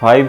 5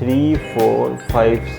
3 4 5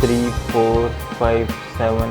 3 4 5 7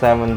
7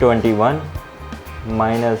21 -20۔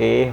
A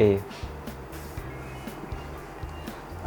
A۔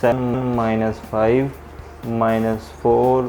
7 -5 -4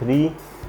3،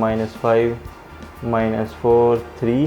-5 -4 3،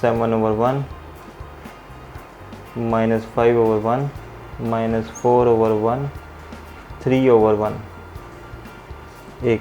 7/1 -5/1 -4/1 3/1۔ A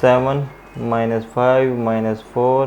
7 -5 -4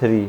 3،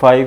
5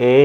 A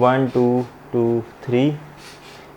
1 2 2 3۔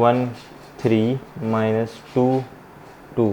1 3 -2 2۔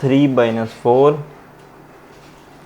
3 -4،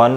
1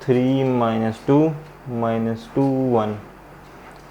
3 - 2 - 2 1،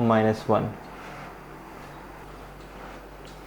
-1.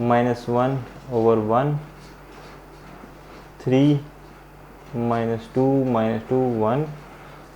-1/1، 3 - 2 - 2 1.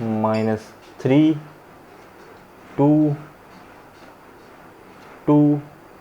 -3 2 2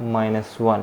-1.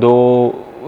2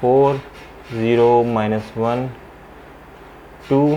4 0 -1 2،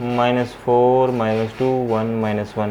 -4 -2 1 -1.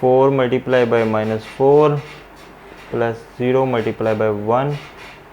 4 × -4 + 0 × 1،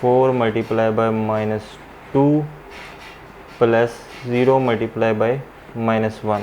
4 × -2 + 0 × -1،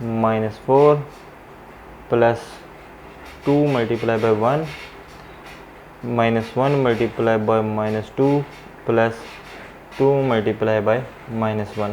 -4 + 2 × -1، 1 × -2 + 2 × -1.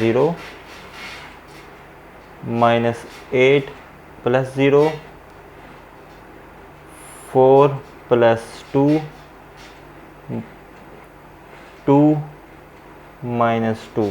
0 -8 + 0 4 + 2 2 -2.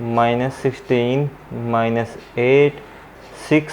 -16 -8 6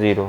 0،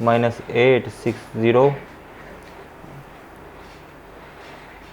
-8 6 0.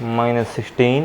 -16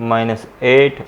-8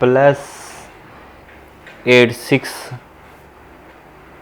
+8 6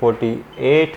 48.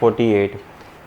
48.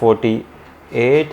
48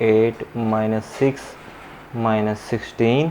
8 -6 -16.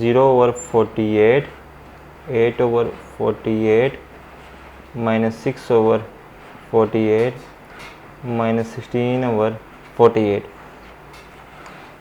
0/48 8/48 -6/48 -16/48.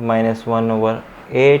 -1/8.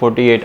48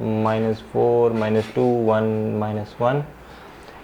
-4 -2 1 -1.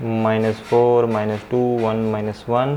-4 -2 1 -1.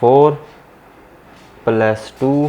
4 + 2.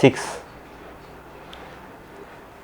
6.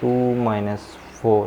2 -4.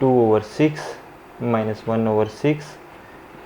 2/6 -1/6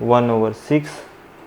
1/6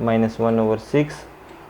-1/6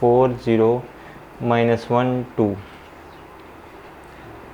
4 0 -1 2.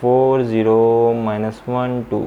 4 0 -1 2.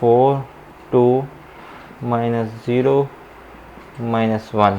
4 2 -0 -1.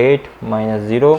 8 -0.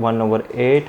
1/8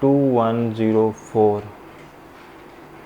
2 1 0 4.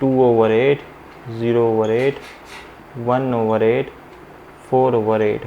2/8 0/8 1/8 4/8.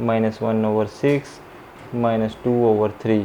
-1/6 -2/3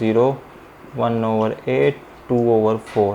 0 1/8 2/4.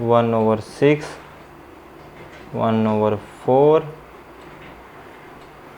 1/6 1/4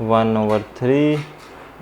1/3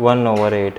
1/8.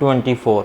24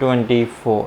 24.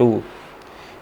2.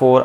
4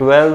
12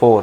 4.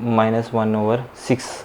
-1/6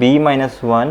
b-1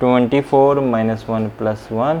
24 -1 + 1.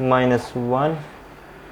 -1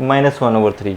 -1/3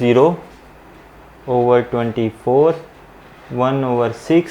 0/24 1/6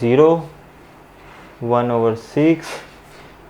0 1/6.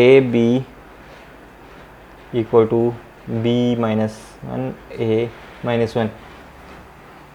AB = B-1 A-1.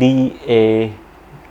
DA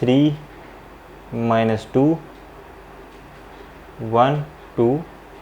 3 -2 1 2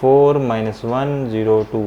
4 - 1 0 2۔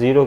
0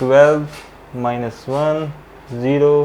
12 - 1 0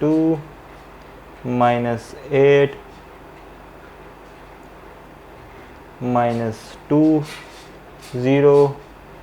2 -8 -2 0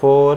4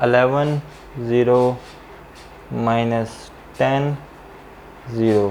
11 0 -10 0۔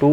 2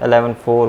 11 4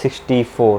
64۔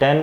10۔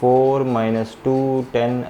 4 - 2 10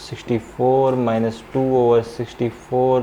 64 - 2/64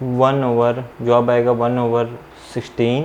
1/16۔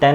10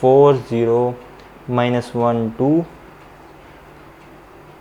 4 0 -1 2۔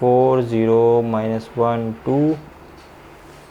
4 0 -1 2،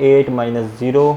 8 -0۔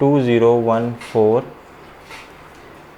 2 0 1 4،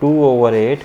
2/8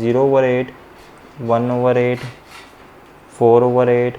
0/8 1/8 4/8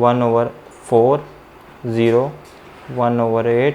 1/4 0 1/8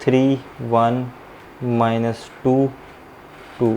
3 1 -2 2۔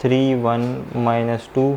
3 1 -2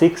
6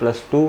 +2۔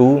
2،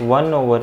1/،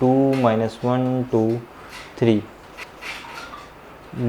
2 -1 2 3۔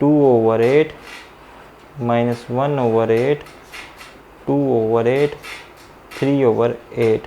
2/8 -1/8 2/8 3/8۔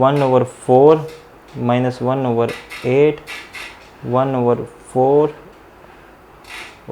1/4 -1/8 1/4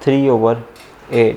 3/8۔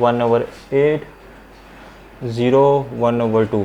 1/8 0 1/2.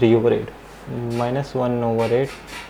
3/8 -1/8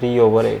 3/8.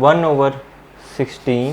1/16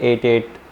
8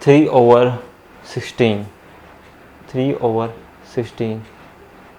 3/16.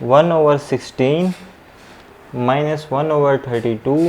1/16 -1/32.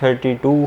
32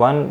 1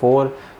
4.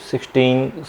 16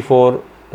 4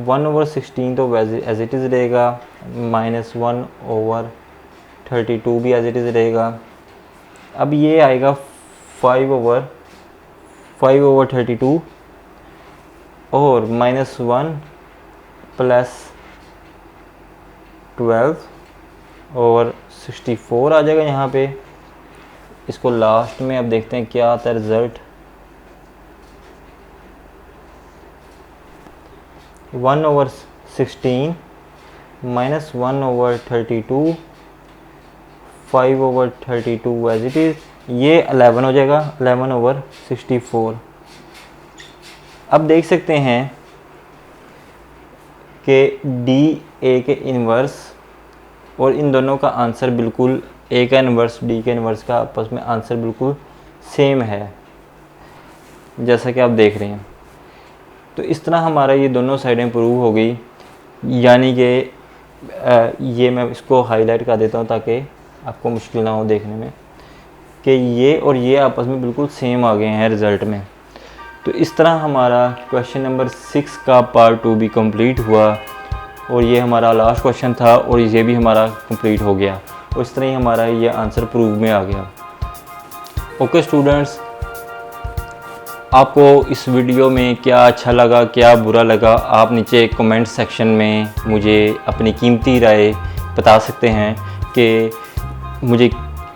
1/16 तो as it is रहेगा, -1/32 भी as it is रहेगा। अब ये आएगा 5/32 और -1 + 12 और 64 आ जाएगा यहाँ पे। इसको लास्ट में अब देखते हैं क्या आता है रिज़ल्ट। 1/16 -1/32 5/32 एज इट इज़, ये 11 हो जाएगा, 11/64। अब देख सकते हैं कि DA के इन्वर्स और इन दोनों का आंसर बिल्कुल, A का इन्वर्स D के इन्वर्स का आपस में आंसर बिल्कुल सेम है, जैसा कि आप देख रहे हैं। तो इस तरह हमारा ये दोनों साइडें प्रूव हो गई, यानी कि ये मैं इसको हाईलाइट कर देता हूँ ताकि आपको मुश्किल ना हो देखने में, कि ये और ये आपस में बिल्कुल सेम आ गए हैं रिज़ल्ट में। तो इस तरह हमारा क्वेश्चन नंबर 6 का पार्ट 2 भी कंप्लीट हुआ और ये हमारा लास्ट क्वेश्चन था और ये भी हमारा कंप्लीट हो गया और इस तरह ही हमारा ये आंसर प्रूव में आ गया। ओके स्टूडेंट्स, आपको इस वीडियो में क्या अच्छा लगा, क्या बुरा लगा, आप नीचे कमेंट सेक्शन में मुझे अपनी कीमती राय बता सकते हैं कि मुझे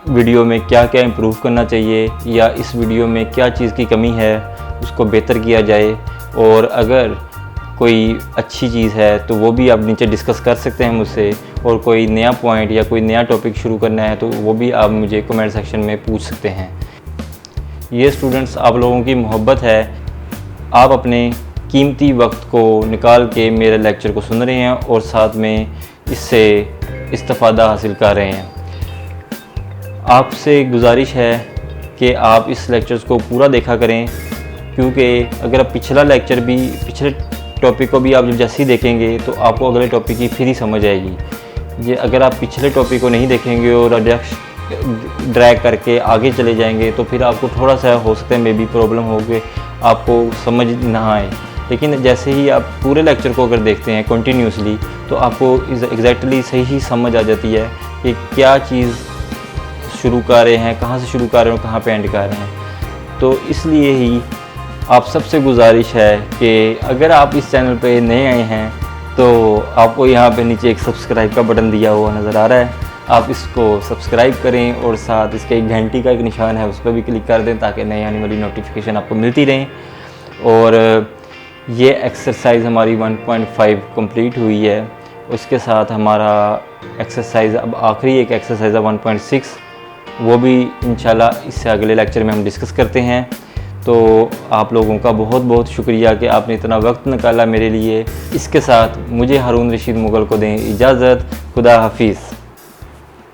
वीडियो में क्या क्या इम्प्रूव करना चाहिए या इस वीडियो में क्या चीज़ की कमी है उसको बेहतर किया जाए। और अगर कोई अच्छी चीज़ है तो वो भी आप नीचे डिस्कस कर सकते हैं मुझसे, और कोई नया पॉइंट या कोई नया टॉपिक शुरू करना है तो वो भी आप मुझे कमेंट सेक्शन में पूछ सकते हैं। ये स्टूडेंट्स आप लोगों की मोहब्बत है, आप अपने कीमती वक्त को निकाल के मेरे लेक्चर को सुन रहे हैं और साथ में इससे इस्तिफ़ादा हासिल कर रहे हैं। आपसे गुजारिश है कि आप इस लेक्चर्स को पूरा देखा करें, क्योंकि अगर आप पिछले टॉपिक को भी आप जब जैसे ही देखेंगे तो आपको अगले टॉपिक की फिर ही समझ आएगी। ये अगर आप पिछले टॉपिक को नहीं देखेंगे और ड्रैग करके आगे चले जाएंगे तो फिर आपको थोड़ा सा हो सकता है मे बी प्रॉब्लम हो कि आपको समझ ना आए। लेकिन जैसे ही आप पूरे लेक्चर को अगर देखते हैं कंटिन्यूसली तो आपको एग्जैक्टली सही ही समझ आ जाती है कि क्या चीज़ शुरू कर रहे हैं, कहाँ से शुरू कर रहे हैं और कहाँ पे एंड कर रहे हैं। तो इसलिए ही आप सबसे गुजारिश है कि अगर आप इस चैनल पे नए आए हैं तो आपको यहाँ पे नीचे एक सब्सक्राइब का बटन दिया हुआ नज़र आ रहा है, आप इसको सब्सक्राइब करें और साथ इसके एक घंटी का एक निशान है उस पर भी क्लिक कर दें ताकि नई आने वाली नोटिफिकेशन आपको मिलती रहें। और ये एक्सरसाइज हमारी 1.5 कंप्लीट हुई है, उसके साथ हमारा एक्सरसाइज अब आखिरी एक एक्सरसाइज है 1.6, वो भी इंशाल्लाह इससे अगले लेक्चर में हम डिस्कस करते हैं। तो आप लोगों का बहुत बहुत शुक्रिया कि आपने इतना वक्त निकाला मेरे लिए। इसके साथ मुझे हारून रशीद मुगल को दें इजाज़त। खुदा हाफिज़।